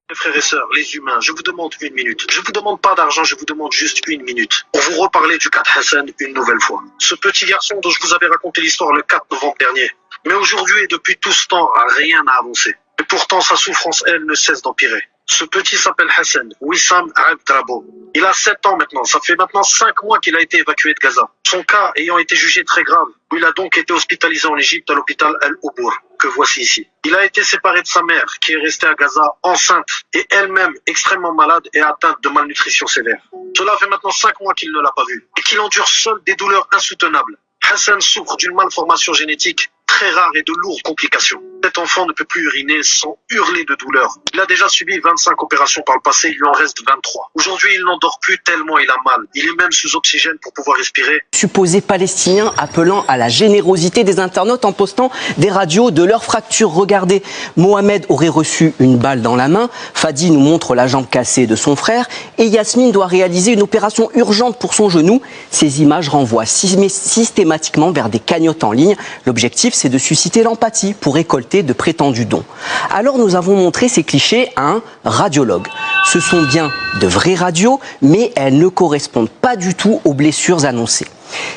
Mes frères et sœurs, les humains, je vous demande une minute. Je vous demande pas d'argent, je vous demande juste une minute. Pour vous reparler du cas de Hassan une nouvelle fois. Ce petit garçon dont je vous avais raconté l'histoire le 4 novembre dernier. Mais aujourd'hui et depuis tout ce temps, rien n'a avancé. Et pourtant, sa souffrance, elle, ne cesse d'empirer. Ce petit s'appelle Hassan, Wissam Abdrabo. Il a 7 ans maintenant. Ça fait maintenant 5 mois qu'il a été évacué de Gaza. Son cas ayant été jugé très grave, il a donc été hospitalisé en Égypte à l'hôpital Al-Oubour, que voici ici. Il a été séparé de sa mère, qui est restée à Gaza enceinte et elle-même extrêmement malade et atteinte de malnutrition sévère. Cela fait maintenant 5 mois qu'il ne l'a pas vue et qu'il endure seul des douleurs insoutenables. Hassan souffre d'une malformation génétique très rare et de lourdes complications. Cet enfant ne peut plus uriner sans hurler de douleur. Il a déjà subi 25 opérations par le passé, il lui en reste 23. Aujourd'hui, il n'en dort plus tellement il a mal. Il est même sous oxygène pour pouvoir respirer. Supposé palestinien appelant à la générosité des internautes en postant des radios de leur fracture. Regardez, Mohamed aurait reçu une balle dans la main, Fadi nous montre la jambe cassée de son frère et Yasmine doit réaliser une opération urgente pour son genou. Ces images renvoient systématiquement vers des cagnottes en ligne. L'objectif, c'est de susciter l'empathie pour récolter de prétendus dons. Alors nous avons montré ces clichés à un radiologue. Ce sont bien de vraies radios, mais elles ne correspondent pas du tout aux blessures annoncées.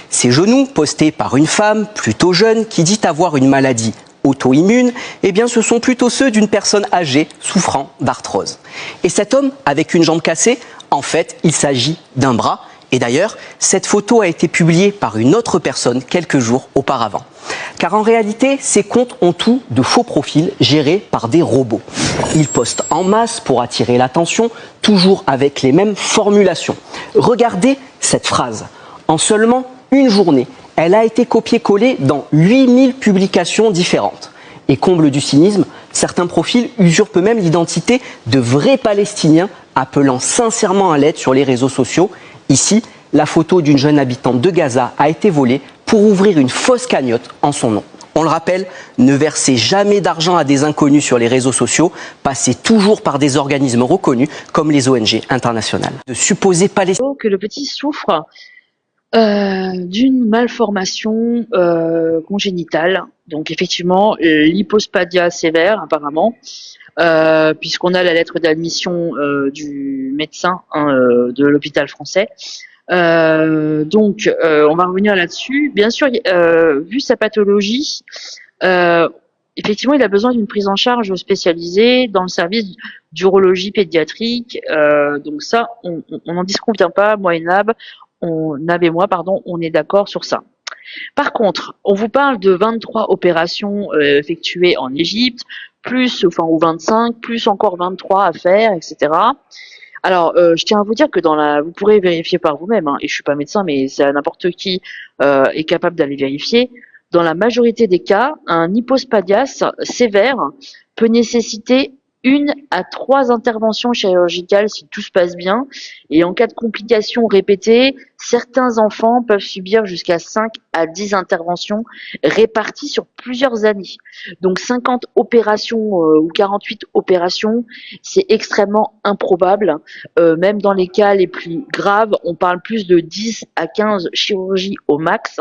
Ces genoux, postés par une femme plutôt jeune qui dit avoir une maladie auto-immune, eh bien ce sont plutôt ceux d'une personne âgée souffrant d'arthrose. Et cet homme avec une jambe cassée, en fait, il s'agit d'un bras. Et d'ailleurs, cette photo a été publiée par une autre personne quelques jours auparavant. Car en réalité, ces comptes ont tout de faux profils gérés par des robots. Ils postent en masse pour attirer l'attention, toujours avec les mêmes formulations. Regardez cette phrase. En seulement une journée, elle a été copiée-collée dans 8000 publications différentes. Et comble du cynisme, certains profils usurpent même l'identité de vrais Palestiniens appelant sincèrement à l'aide sur les réseaux sociaux. Ici, la photo d'une jeune habitante de Gaza a été volée pour ouvrir une fausse cagnotte en son nom. On le rappelle, ne versez jamais d'argent à des inconnus sur les réseaux sociaux, passez toujours par des organismes reconnus comme les ONG internationales. De supposés Palestiniens que le petit souffre d'une malformation congénitale, donc effectivement l'hypospadia sévère apparemment, puisqu'on a la lettre d'admission du médecin de l'hôpital français. Donc on va revenir là-dessus. Bien sûr, vu sa pathologie, effectivement, il a besoin d'une prise en charge spécialisée dans le service d'urologie pédiatrique. Donc ça, on n'en disconvient pas, moi et Nab, on est d'accord sur ça. Par contre, on vous parle de 23 opérations effectuées en Égypte, plus, enfin, ou 25, plus encore 23 à faire, etc. Alors, je tiens à vous dire que vous pourrez vérifier par vous-même, hein, et je suis pas médecin, mais c'est n'importe qui est capable d'aller vérifier. Dans la majorité des cas, un hypospadias sévère peut nécessiter 1 à 3 interventions chirurgicales si tout se passe bien. Et en cas de complications répétées, certains enfants peuvent subir jusqu'à 5 à 10 interventions réparties sur plusieurs années. Donc 50 opérations ou 48 opérations, c'est extrêmement improbable. Même dans les cas les plus graves, on parle plus de 10 à 15 chirurgies au max,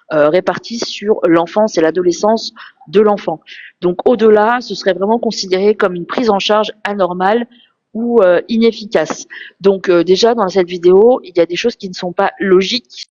réparties sur l'enfance et l'adolescence de l'enfant. Donc au-delà, ce serait vraiment considéré comme une prise en charge anormale ou inefficace. Donc déjà dans cette vidéo, il y a des choses qui ne sont pas logiques.